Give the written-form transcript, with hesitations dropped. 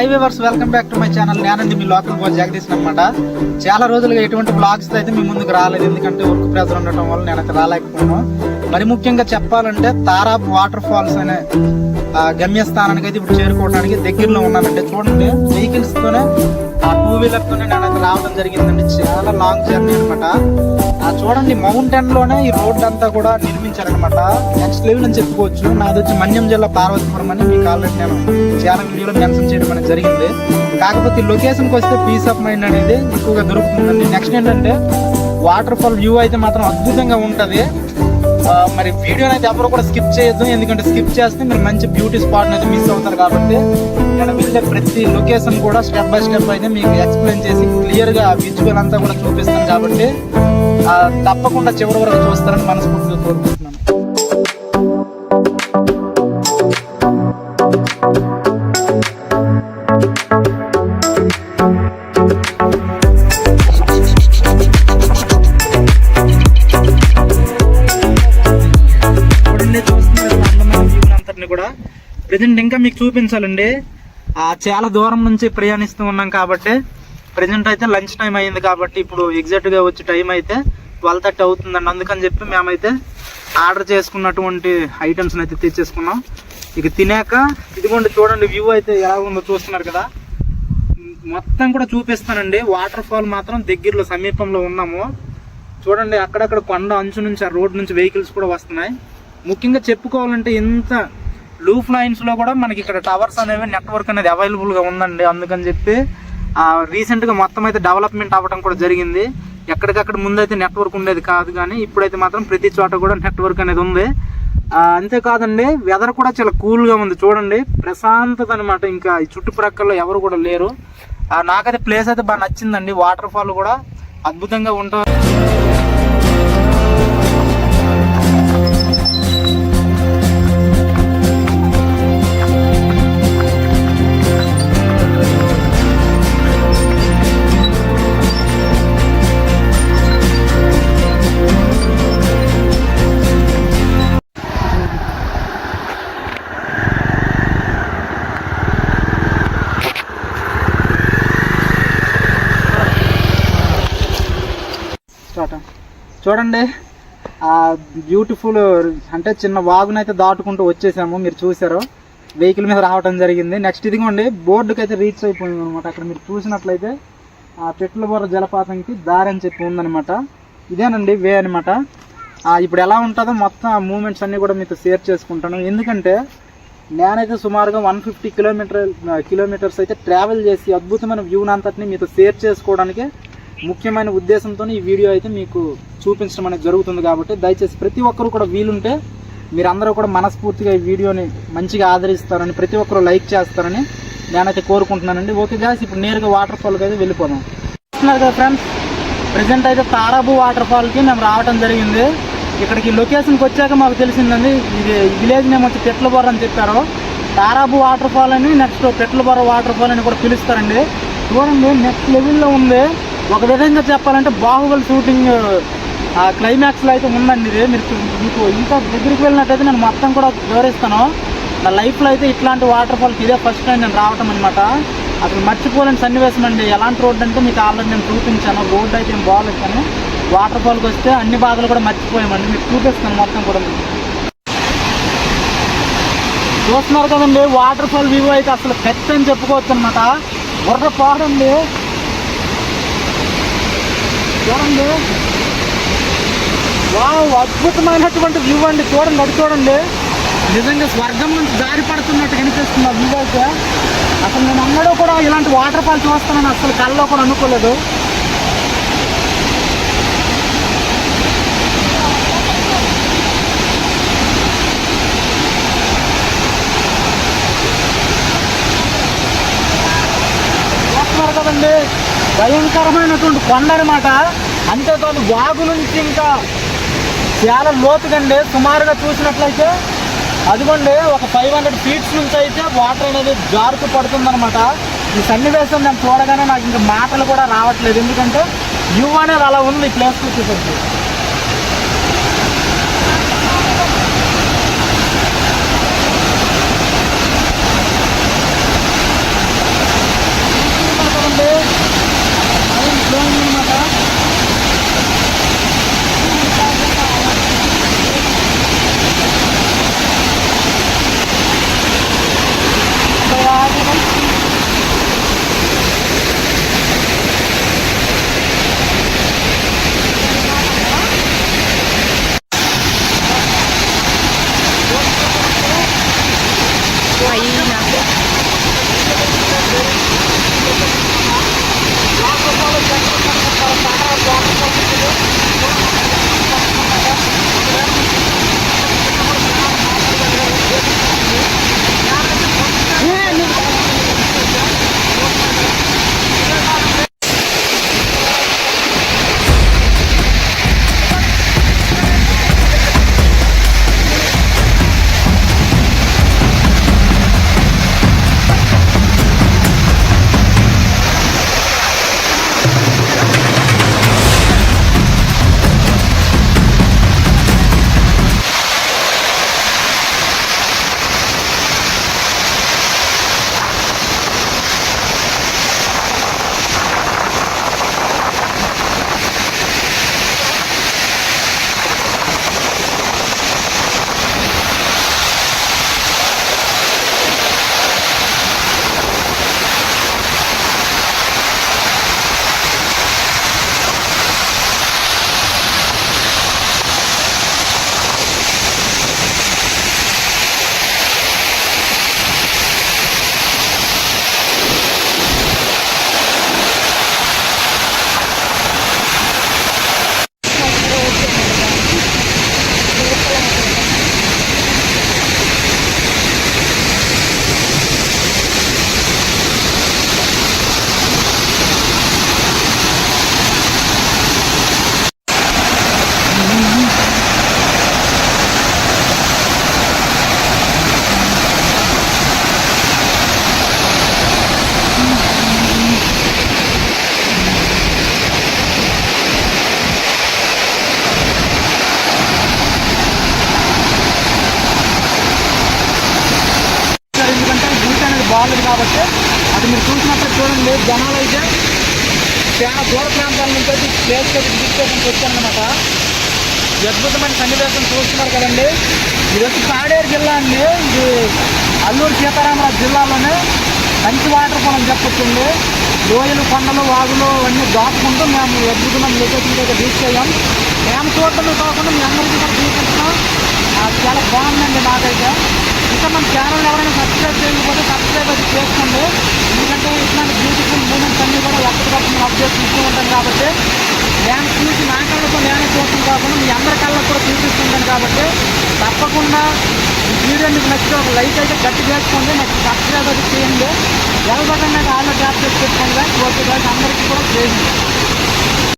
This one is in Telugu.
Hi viewers, welcome back to my channel. నేనండి మీ లోకల్ బాయ్ జగదీష్ అనమాట. చాలా రోజులుగా ఎటువంటి బ్లాగ్స్ అయితే మీ ముందుకు రాలేదు, ఎందుకంటే వర్క్ ప్రెజర్ ఉండటం వల్ల నేనైతే రాలేకపోయాను. మరి ముఖ్యంగా చెప్పాలంటే తారాప్ వాటర్ ఫాల్స్ అనే గమ్యస్థానానికి అయితే ఇప్పుడు చేరుకోవడానికి దగ్గరలో ఉన్నానంటే చూడండి, వెహికల్స్ తోనే టూ వీలర్ తోనే నేనైతే రావడం జరిగిందండి. చాలా లాంగ్ జర్నీ అనమాట. చూడండి, మౌంటైన్ లోనే ఈ రోడ్ అంతా కూడా నిర్మించారనమాట. నెక్స్ట్ లెవెల్ అని చెప్పుకోవచ్చు. నాది వచ్చి మన్యం జిల్లా పార్వతీపురం అని మీకు ఆల్రెడీ నేను చాలా వీడియోలో మెన్షన్ చేయడం అనేది జరిగింది. కాకపోతే ఈ లొకేషన్కి వస్తే పీస్ ఆఫ్ మైండ్ అనేది ఎక్కువగా దొరుకుతుందండి. నెక్స్ట్ ఏంటంటే వాటర్ ఫాల్ వ్యూ అయితే మాత్రం అద్భుతంగా ఉంటుంది. మరి వీడియోని అయితే ఎవరు కూడా స్కిప్ చేయొద్దు, ఎందుకంటే స్కిప్ చేస్తే మీరు మంచి బ్యూటీ స్పాట్ అయితే మిస్ అవుతారు. కాబట్టి నేను వెళ్ళే ప్రతి లొకేషన్ కూడా స్టెప్ బై స్టెప్ అయితే మీకు ఎక్స్ప్లెయిన్ చేసి క్లియర్గా విజువల్ అంతా కూడా చూపిస్తాను. కాబట్టి తప్పకుండా చివరి వరకు చూస్తారని మనస్ఫూర్తిగా కోరుకుంటున్నాను. కూడా ప్రజెంట్ ఇంకా మీకు చూపించాలండి. చాలా దూరం నుంచి ప్రయాణిస్తూ ఉన్నాం కాబట్టి ప్రజెంట్ అయితే లంచ్ టైం అయ్యింది. కాబట్టి ఇప్పుడు ఎగ్జాక్ట్గా వచ్చే టైం అయితే 12:30 అవుతుందండి. అందుకని చెప్పి మేమైతే ఆర్డర్ చేసుకున్నటువంటి ఐటమ్స్ని అయితే తెచ్చేసుకున్నాం. ఇక తినాక ఇదిగోండి చూడండి, వ్యూ అయితే ఎలా ఉందో చూస్తున్నారు కదా. మొత్తం కూడా చూపిస్తానండి. వాటర్ ఫాల్ మాత్రం దగ్గరలో సమీపంలో ఉన్నాము. చూడండి, అక్కడక్కడ కొండ అంచు నుంచి ఆ రోడ్ నుంచి వెహికల్స్ కూడా వస్తున్నాయి. ముఖ్యంగా చెప్పుకోవాలంటే ఇంత లూఫ్ లైన్స్లో కూడా మనకి ఇక్కడ టవర్స్ అనేవి నెట్వర్క్ అనేది అవైలబుల్గా ఉందండి. అందుకని చెప్పి రీసెంట్గా మొత్తం అయితే డెవలప్మెంట్ అవ్వడం కూడా జరిగింది. ఎక్కడికక్కడ ముందైతే నెట్వర్క్ ఉండేది కాదు, కానీ ఇప్పుడైతే మాత్రం ప్రతి చోట కూడా నెట్వర్క్ అనేది ఉంది. అంతేకాదండి, వెదర్ కూడా చాలా కూల్గా ఉంది. చూడండి, ప్రశాంతత అనమాట. ఇంకా ఈ చుట్టుప్రక్కల ఎవరు కూడా లేరు. నాకైతే ప్లేస్ అయితే బాగా నచ్చిందండి. వాటర్ ఫాల్ కూడా అద్భుతంగా ఉంటుంది. చూడండి, బ్యూటిఫుల్ అంటే చిన్న వాగునైతే దాటుకుంటూ వచ్చేసాము. మీరు చూసారు, వెహికల్ మీద రావడం జరిగింది. నెక్స్ట్ ఇదిగోండి, బోర్డుకి అయితే రీచ్ అయిపోయింది అనమాట. అక్కడ మీరు చూసినట్లయితే పెట్లబొర్ర జలపాతంకి దారి అని చెప్పి ఉందనమాట. ఇదేనండి వే అనమాట. ఇప్పుడు ఎలా ఉంటుందో మొత్తం మూమెంట్స్ అన్నీ కూడా మీతో షేర్ చేసుకుంటాను. ఎందుకంటే నేనైతే సుమారుగా 150 కిలోమీటర్స్ అయితే ట్రావెల్ చేసి అద్భుతమైన వ్యూని అంతటిని మీతో షేర్ చేసుకోవడానికి ముఖ్యమైన ఉద్దేశంతో ఈ వీడియో అయితే మీకు చూపించడం అనేది జరుగుతుంది. కాబట్టి దయచేసి ప్రతి ఒక్కరు కూడా వీలుంటే మీరందరూ కూడా మనస్ఫూర్తిగా ఈ వీడియోని మంచిగా ఆదరిస్తారని, ప్రతి ఒక్కరు లైక్ చేస్తారని నేనైతే కోరుకుంటున్నానండి. ఓకే గాయ్స్, ఇప్పుడు నేరుగా వాటర్ ఫాల్కి అయితే వెళ్ళిపోదాం. చూస్తున్నారు కదా ఫ్రెండ్స్, ప్రజెంట్ అయితే తారాబు వాటర్ ఫాల్కి మేము రావడం జరిగింది. ఇక్కడికి లొకేషన్కి వచ్చాక మాకు తెలిసిందండి, ఇది విలేజ్ నేమ్ వచ్చి పెట్లబొర్ర అని చెప్పారు. తారాబు వాటర్ ఫాల్ అని, నెక్స్ట్ పెట్లబొర్ర వాటర్ ఫాల్ అని కూడా పిలుస్తారండి. చూడండి, నెక్స్ట్ లెవెల్లో ఉంది. ఒక విధంగా చెప్పాలంటే బాహుబలి షూటింగ్ క్లైమాక్స్లో అయితే ఉందండి ఇది. మీకు ఇంకా దగ్గరికి వెళ్ళినట్టయితే నేను మొత్తం కూడా వివరిస్తాను. నా లైఫ్లో అయితే ఇట్లాంటి వాటర్ ఫాల్కి ఇదే ఫస్ట్ టైం నేను రావటం అనమాట. అసలు మర్చిపోలేని సన్నివేశం అండి. ఎలాంటి రోడ్డు అంటే మీకు ఆల్రెడీ నేను చూపించాను. రోడ్డు అయితే ఏం బాగాలేదు, కానీ వాటర్ ఫాల్కి వస్తే అన్ని బాధలు కూడా మర్చిపోయామండి. మీకు చూపిస్తాను మొత్తం కూడా. చూస్తున్నారు కదండి, వాటర్ ఫాల్ వ్యూ అయితే అసలు పెద్ద అని చెప్పుకోవచ్చు అనమాట. బుర్ర పోడండి. చూడండి, వావ్, అద్భుతమైనటువంటి వ్యూ అండి. చూడండి, అది చూడండి, నిజంగా స్వర్గం నుంచి దారి పడుతున్నట్టు కనిపిస్తుంది ఆ వ్యూ అయితే. అసలు నేను అన్నడూ కూడా ఇలాంటి వాటర్ ఫాల్ చూస్తానని అసలు కళ్ళలో కూడా అనుకోలేదు. చూస్తున్నారు కదండి, భయంకరమైనటువంటి కొండ అనమాట. అంతేకాదు వాగు నుంచి ఇంకా చాలా లోతుగండి. సుమారుగా చూసినట్లయితే అదిగోండి, ఒక 500 ఫీట్స్ నుంచి అయితే వాటర్ అనేది జారుతూ పడుతుందన్నమాట. ఈ సన్నివేశం నేను చూడగానే నాకు ఇంకా మాటలు కూడా రావట్లేదు, ఎందుకంటే వ్యూ అనేది అలా ఉంది ఈ ప్లేస్ వచ్చేసరికి. చూడండి జనాలు అయితే చాలా దూర ప్రాంతాల నుంచి అయితే ప్లేస్కి అయితే విజిట్ చేయడానికి వచ్చారనమాట. అద్భుతమైన సన్నివేశం చూస్తున్నారు కదండి. ఇది వచ్చి పాడేరు జిల్లా అండి. ఇది అల్లూరు సీతారామరాజు జిల్లాలోనే మంచి వాటర్ ఫాల్ అని చెప్పొచ్చండి. లోయలు, కొండలు, వాగులు అన్నీ దాటుకుంటూ మేము అద్భుతమైన లొకేషన్కి అయితే రీచ్ అయ్యాం. మేము చూడటమే కాకుండా మీ అందరికీ కూడా చూపిస్తున్నాం. చాలా బాగుందండి నాకైతే. ఇంకా మన ఛానల్ ఎవరైనా సబ్స్క్రైబ్ చేయకపోతే సబ్స్క్రైబ్ అయితే చేసుకోండి. ఎందుకంటే ఇట్లాంటి బ్యూటిఫుల్ మూమెంట్స్ అన్నీ కూడా ఎప్పటికప్పుడు మేము అప్డేట్ ఇస్తూ ఉంటాం కాబట్టి, నేను చూసి నా కళ్ళతో నేనే చూస్తాను కాకుండా మీ అందరి కళ్ళకు కూడా చూపిస్తుంటాను కాబట్టి తప్పకుండా ఈ వీడియో మీకు నచ్చితే ఒక లైక్ అయితే గట్టి చేసుకోండి. నెక్స్ట్ సబ్స్క్రైబ్ అయితే చేయండి. బెల్ బటన్ అయితే ఆల్రెడీ ట్యాప్ చేసి పెట్టుకోండి. ఓకే గాయ్స్, అందరికీ కూడా చేయండి.